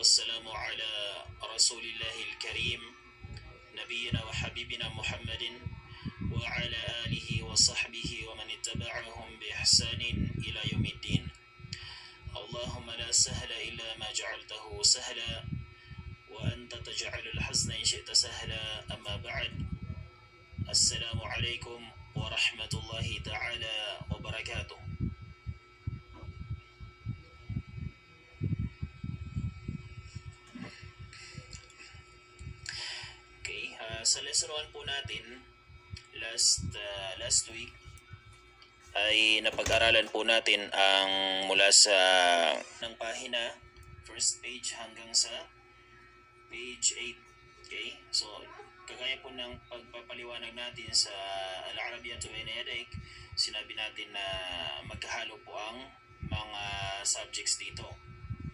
والسلام على رسول الله الكريم نبينا وحبيبنا محمد وعلى آله وصحبه ومن اتبعهم بإحسان إلى يوم الدين. اللهم لا سهل إلا ما جعلته سهلا وأنت تجعل الحزن إن شئت سهلا. أما بعد، السلام عليكم ورحمة الله تعالى وبركاته. Sa lesson 1 po natin last week ay napag-aralan po natin ang mula sa ng pahina first page hanggang sa page 8. Okay? So kagaya po ng pagpapaliwanag natin sa Al-Arabiyyatu Bayna Yadik, sinabi natin na magkahalo po ang mga subjects dito.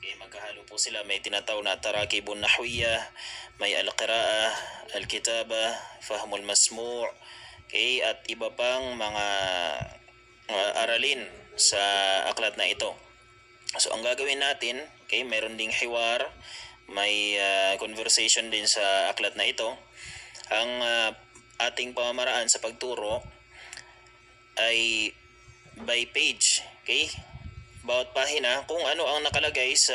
Okay, magkahalo po sila. May tinatawag na tarakibun nahwiyah, may al-qira'ah, al-kitaba, fahmul masmu', okay, at iba pang mga aralin sa aklat na ito. So ang gagawin natin, okay, mayroon ding hiwar, may conversation din sa aklat na ito. Ang ating pamamaraan sa pagturo ay by page, okay? Bawat pahina, kung ano ang nakalagay sa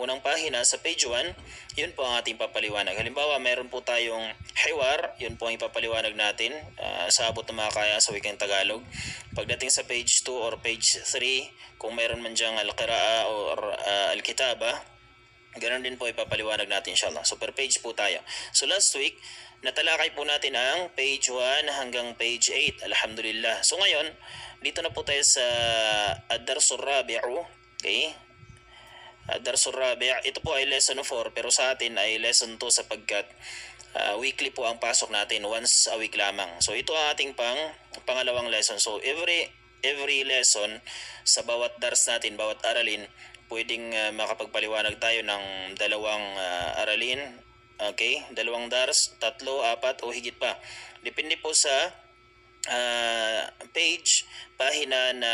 unang pahina sa page 1, yun po ang ating papaliwanag. Halimbawa, meron po tayong hiwar, yun po ang ipapaliwanag natin sa abot na makakaya sa wikang Tagalog. Pagdating sa page 2 or page 3, kung meron man diyang al-qira'a or al-kitaba, ganoon din po ipapaliwanag natin inshallah. So per page po tayo. So last week, natalakay po natin ang page 1 hanggang page 8. Alhamdulillah. So ngayon, dito na po tayo sa Ad-Darsul Rabi'u. Okay? Ad-Darsul Rabi'. Ito po ay lesson 4 pero sa atin ay lesson 2 sapagkat weekly po ang pasok natin, once a week lamang. So ito ang ating pangalawang lesson. So every lesson sa bawat dars natin, bawat aralin, pwedeng makapagpaliwanag tayo ng dalawang aralin, okay, dalawang dars, 3, 4 o higit pa. Depende po sa page, pahina na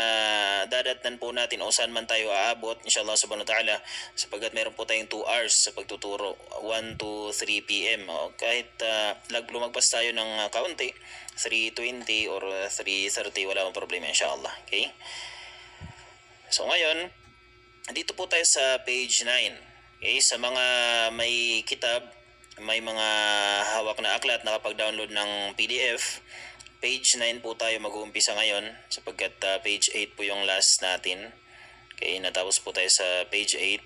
dadatnan po natin o saan man tayo aabot inshallah subhanahu wa ta'ala, sapagkat meron po tayong 2 hours sa pagtuturo, 1 to 3 p.m. Kahit lumagpas tayo ng kaunti, 3:20 or 3:30, wala akong problema inshallah. Okay? So ngayon, dito po tayo sa page 9. Okay? Sa mga may kitab, may mga hawak na aklat, nakapag-download ng PDF, page 9 po tayo mag-uumpisa ngayon sapagkat page 8 po yung last natin. Okay, natapos po tayo sa page 8.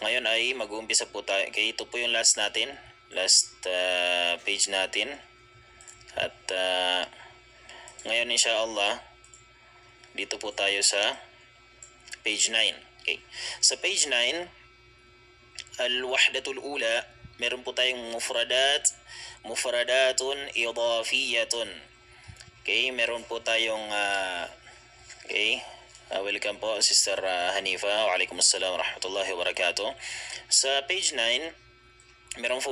Ngayon ay mag-uumpisa po tayo. Okay, ito po yung last natin. Last page natin. At ngayon inshallah, dito po tayo sa page 9. Okay. Sa page 9, al-wahdatul ula, meron po tayong mufradatun idafiyatun. Okay, meron po tayong okay, welcome po Sister Hanifa. Waalaikumsalam warahmatullahi wabarakatuh. Sa page 9, meron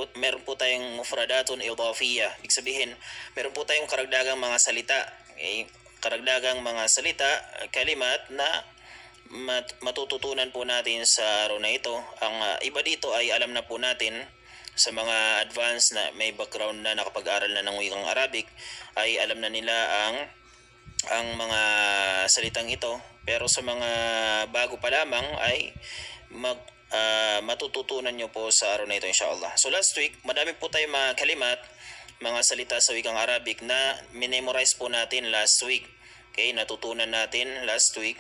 po tayong mufradatun idafiyah. Ibig sabihin, meron po tayong karagdagang mga salita. Okay, karagdagang mga salita, kalimat na matututunan po natin sa araw na ito. Ang iba dito ay alam na po natin. Sa mga advanced na may background na nakapag-aral na ng wikang Arabic, ay alam na nila ang mga salitang ito. Pero sa mga bago pa lamang ay matututunan nyo po sa araw na ito inshallah. So last week, madami po tayong mga kalimat, mga salita sa wikang Arabic na minemorize po natin last week. Okay, natutunan natin last week.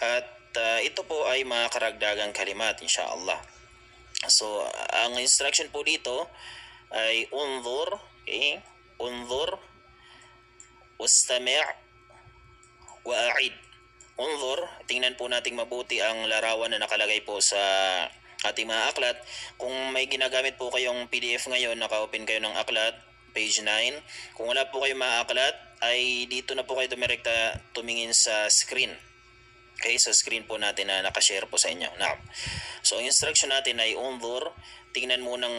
At ito po ay mga karagdagang kalimat inshallah. So ang instruction po dito ay unzur, okay, unzur, wastami' wa a'id. Unzur, tingnan po nating mabuti ang larawan na nakalagay po sa ating mga aklat. Kung may ginagamit po kayong PDF ngayon, naka-open kayo ng aklat, page 9. Kung wala po kayong mga aklat, ay dito na po kayo dumirekta tumingin sa screen. Okay, sa screen po natin na nakashare po sa inyo. Now, so ang instruction natin ay unzur, tingnan mo ng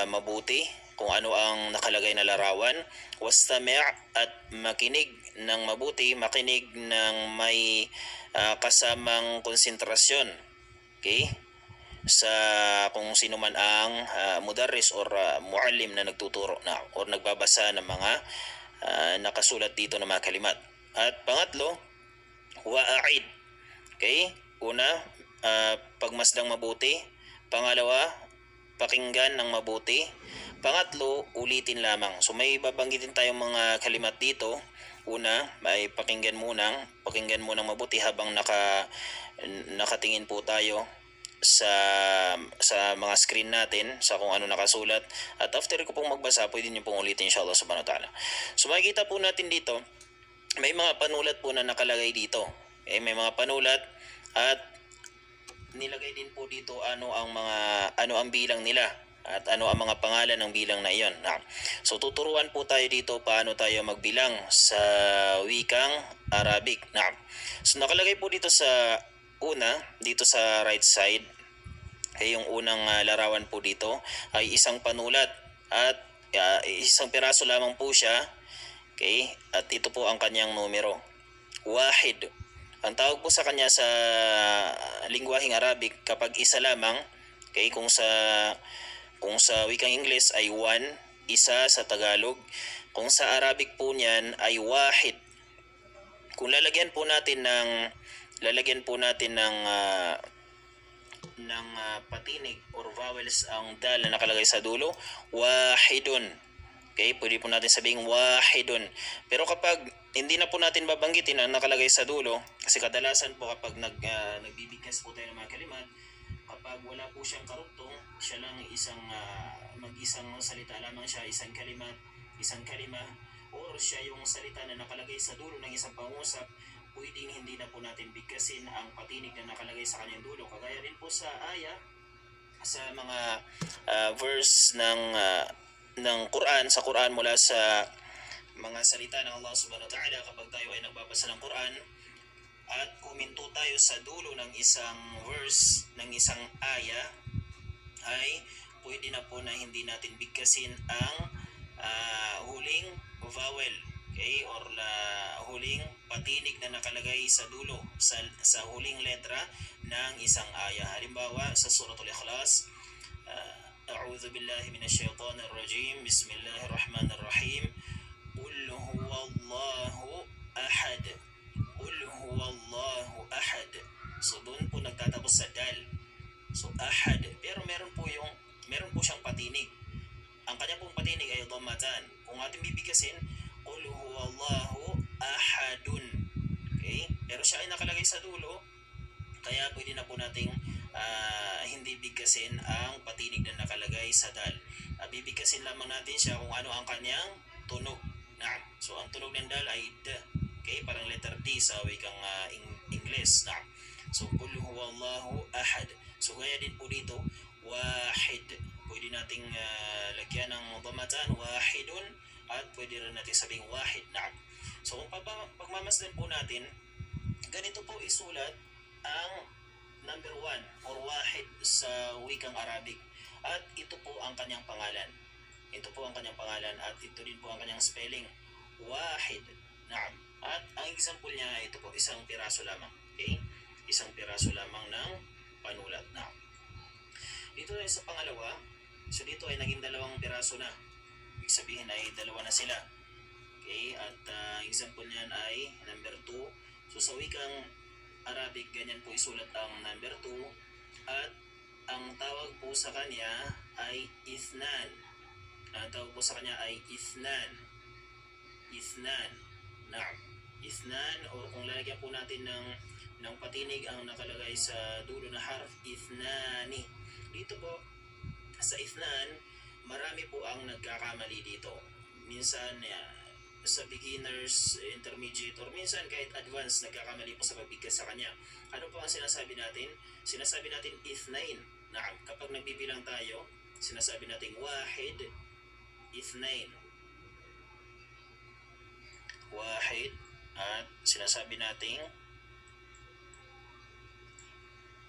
mabuti kung ano ang nakalagay na larawan, wastami' at makinig ng mabuti, makinig ng may kasamang konsentrasyon. Okay? sa kung sino man ang mudarris or muallim na nagtuturo na or nagbabasa ng mga nakasulat dito ng mga kalimat. At pangatlo, wa'aid. Okay? Una, pagmasdang mabuti. Pangalawa, pakinggan ng mabuti. Pangatlo, ulitin lamang. So may babanggitin tayong mga kalimat dito. Una, ay pakinggan munang mabuti habang nakatingin po tayo sa mga screen natin sa kung ano nakasulat, at after ko pong magbasa pwede niyo pong ulitin inshallah subhanahu wa ta'ala. So makikita po natin dito may mga panulat po na nakalagay dito. May mga panulat at nilagay din po dito ano ang bilang nila at ano ang mga pangalan ng bilang na iyon. So tuturuan po tayo dito paano tayo magbilang sa wikang Arabic. So nakalagay po dito sa dito sa right side, yung unang larawan po dito ay isang panulat at isang piraso lamang po siya. Okay? At ito po ang kanyang numero. Wahid. Ang tawag po sa kanya sa lingwaheng Arabic kapag isa lamang, okay, kung sa wikang Ingles ay one, isa sa Tagalog. Kung sa Arabic po niyan ay wahid. Kung lalagyan po natin ng patinig or vowels ang dal na nakalagay sa dulo, wahidun. Okay, pwede po natin sabihing wahidun. Pero kapag hindi na po natin babanggitin ang nakalagay sa dulo, kasi kadalasan po kapag nagbibigkas po tayo ng mga kalimat, kapag wala po siyang karugtong, siya lang mag-isang salita lamang siya, isang kalima, or siya yung salita na nakalagay sa dulo ng isang pangusap, pwedeng hindi na po natin bigkasin ang patinig na nakalagay sa kanyang dulo. Kagaya din po sa aya, sa mga verse ng Quran, sa Quran mula sa mga salita ng Allah subhanahu wa ta'ala, kapag tayo ay nagbabasa ng Quran at huminto tayo sa dulo ng isang verse, ng isang aya, ay pwede na po na hindi natin bigkasin ang huling vowel, okay, or huling patinig na nakalagay sa dulo, sa huling letra ng isang aya. Halimbawa sa Suratul Ikhlas, A'udhu billahi minasyaitanir rajim. Bismillahirrahmanirrahim. Qul huwallahu ahad. Qul huwallahu ahad. So doon po nagtatapos sa dal. So ahad. Pero meron po siyang patinig. Ang kanya pong patinig ay dhammatan. Kung ating bibigkasin, Qul huwallahu ahadun. Okay? Pero siya ay nakalagay sa dulo, kaya pwede na po nating hindi bigkasin ang patinig na nakalagay sa dal. Bibigkasin lamang natin siya kung ano ang kanyang tunog. So ang tunog ng dal ay D. Okay, parang letter D sa wikang Ingles. So Qul huwallahu ahad. So gaya din po dito, wahid. Pwede nating lagyan ng dhammatan, wahidun, at pwede rin natin sabing wahid. So kung pagmamasdan po natin, ganito po isulat ang number 1 or wahid sa wikang Arabic. At ito po ang kanyang pangalan. At ito din po ang kanyang spelling. Wahid. At ang example niya, ito po, isang piraso lamang. Okay? Isang piraso lamang ng panulat. Dito ay sa pangalawa, so dito ay naging 2 piraso na. Ibig sabihin ay 2 na sila. Okay? At example niyan ay number 2. So sa wikang Arabic, ganyan po isulat ang number 2, at ang tawag po sa kanya ay ithnan. Ithnan, o kung lalagyan po natin ng patinig ang nakalagay sa dulo na harf, ithnani. Dito po sa ithnan, marami po ang nagkakamali dito. Minsan sa beginners, intermediate, or minsan kahit advanced, nagkakamali po sa pagbigkas sa kanya. Ano po ang sinasabi natin? Sinasabi natin ithnain. Kapag nagbibilang tayo, sinasabi natin wahid, ithnain. Wahid, at sinasabi natin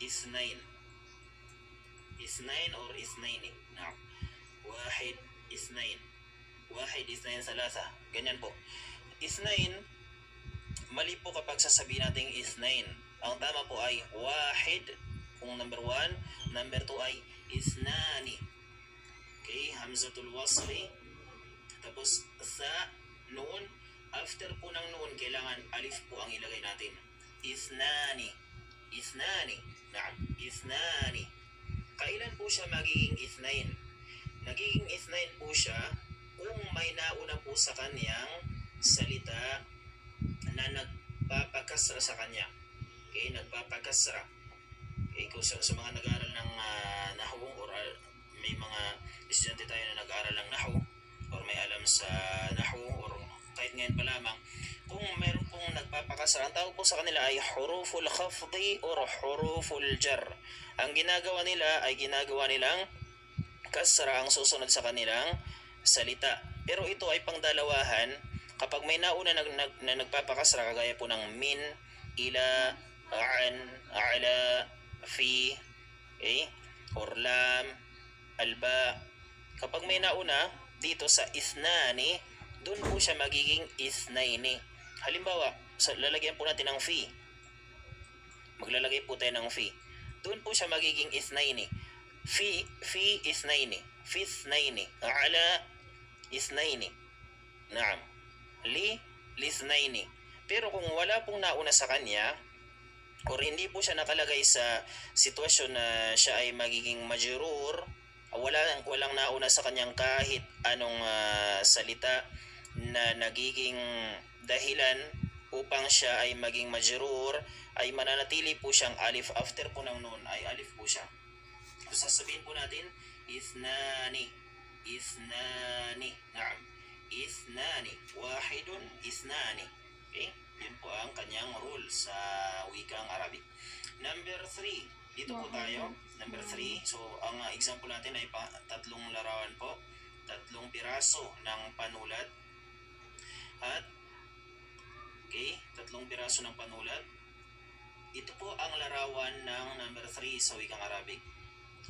ithnain. Ithnain or ithnaini. Wahid, ithnain. Wahid, ithnain, thalatha. Ganyan po. Ithnain, mali po kapag sasabihin natin ithnain. Ang tama po ay wahid. Kung pong number 1. Number 2 ay ithnani. Okay, hamzatul wasli. Tapos tha, noon. After po ng noon, kailangan alif po ang ilagay natin. Ithnani. Ithnani. Naam. Ithnani. Kailan po siya magiging ithnain? Nagiging ithnain po siya kung may nauna po sa kanyang salita na nagpapakasra sa kanya. Okay, nagpapakasra. Okay, kung sa mga nag-aaral ng nahu or may mga estudyante tayo na nag-aaral ng nahu or may alam sa nahu or kahit ngayon pa lamang, kung meron pong nagpapakasra, ang tawag po sa kanila ay huruful khafdi or huruful jar. Ang ginagawa nila ay ginagawa nilang kasra ang susunod sa kanilang salita. Pero ito ay pangdalawahan kapag may nauna na nagpapakasra, kagaya po ng min, ila, an, ala, fi, okay? Or lam, alba. Kapag may nauna dito sa ithnani, doon po siya magiging ithnaini. Halimbawa, lalagyan po natin ng fi. Maglalagay po tayo ng fi. Doon po siya magiging ithnaini. Fi ithnaini. Fi ithnaini. Ala ithnaini. Naam. Lithnaini. Pero kung wala pong nauna sa kanya, or hindi po siya nakalagay sa sitwasyon na siya ay magiging majrur, walang nauna sa kanyang kahit anong salita na nagiging dahilan upang siya ay maging majrur, ay mananatili po siyang alif. After po ng nun ay alif po siya. So sasabihin po natin ithnani. Ithnani. Naam. Ithnani. Wahidun ithnani. Okay? Yun po ang kanyang rule sa wikang Arabic. Number 3. Dito po tayo. Number 3. So ang example natin ay tatlong larawan po. Tatlong piraso ng panulat. At okay, tatlong piraso ng panulat. Ito po ang larawan ng number 3 sa wikang Arabic.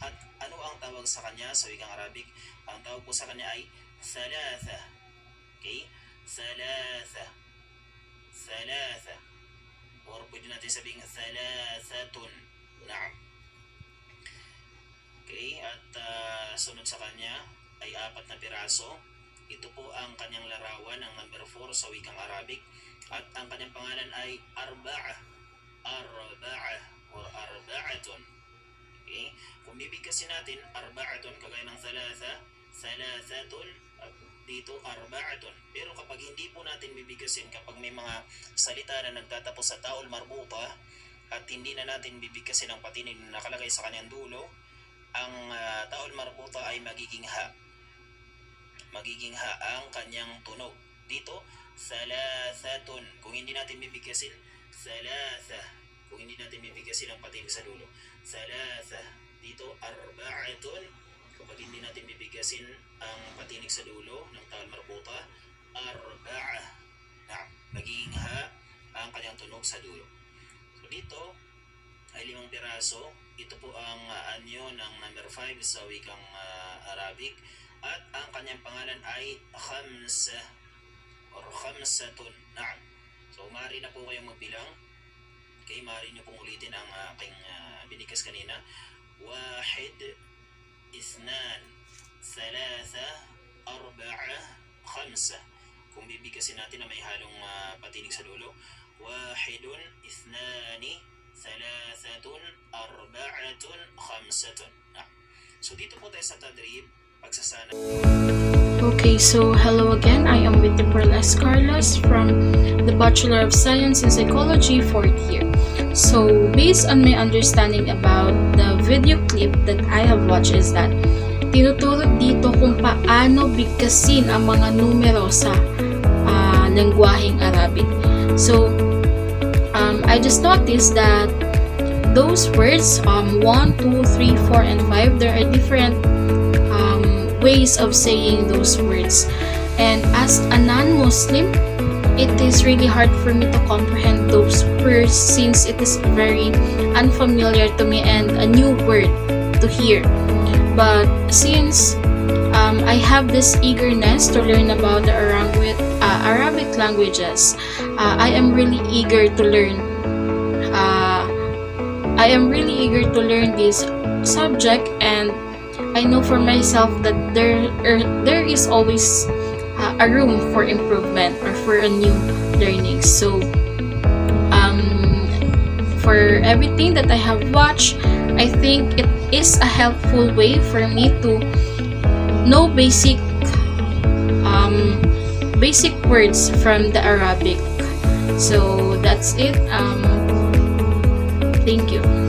At ano ang tawag sa kanya sa wikang Arabic? Ang tawag po sa kanya ay thalatha. Okay? Thalatha. Thalatha. Or pwede natin sabihin thalathatun. Naam. Okay? At sunod sa kanya ay 4 na piraso. Ito po ang kanyang larawan ng number 4 sa wikang Arabic. At ang kanyang pangalan ay arba'ah. Arba'ah or arba'atun. Okay? Kung bibigkasin natin arba'atun kagaya ng thalatha, thalathatun, at dito arba'atun. Pero kapag hindi po natin bibigkasin, kapag may mga salita na nagtatapos sa taul marbuta at hindi na natin bibigkasin ang patinig na nakalagay sa kanyang dulo, ang taul marbuta ay magiging ha. Magiging ha ang kanyang tunog. Dito, thalathatun. Kung hindi natin bibigkasin, thalatha. Kung hindi natin bibigkasin ang patinig sa dulo, thalatha. Dito, arba'atun. Kapag hindi natin bibigkasin ang patinig sa dulo ng taal marbuta, arba'ah. Magiging ha ang kanyang tunog sa dulo. So dito ay 5 piraso. Ito po ang anyo ng number 5 sa wikang Arabic. At ang kanyang pangalan ay khamsa or khamsatun. Naam. So maaari na po kayong magbilang. Okay, maaari nyo pong ulitin ang aking binigkas kanina. Wahid, ithnan, thalatha, arba'a, khamsa. Kung bibigkasin natin na may halong patinig sa dulo. Wahidun, ithnani, thalathatun, arba'atun, khamsatun. Naam. So dito po tayo sa tadrib. Pagsasana. Okay, so hello again. I am with the Perles Carlos from the Bachelor of Science in Psychology 4th year. So, based on my understanding about the video clip that I have watched is that tinuturo dito kung paano bigkasin ang mga numero sa lengguaheng Arabic. So, I just noticed that those words 1, 2, 3, 4, and 5, there are different ways of saying those words, and as a non-Muslim, it is really hard for me to comprehend those words since it is very unfamiliar to me and a new word to hear. But since I have this eagerness to learn about the Arabic languages, I am really eager to learn I am really eager to learn this subject, and I know for myself that there is always a room for improvement or for a new learning. So for everything that I have watched, I think it is a helpful way for me to know basic words from the Arabic. So that's it. Thank you.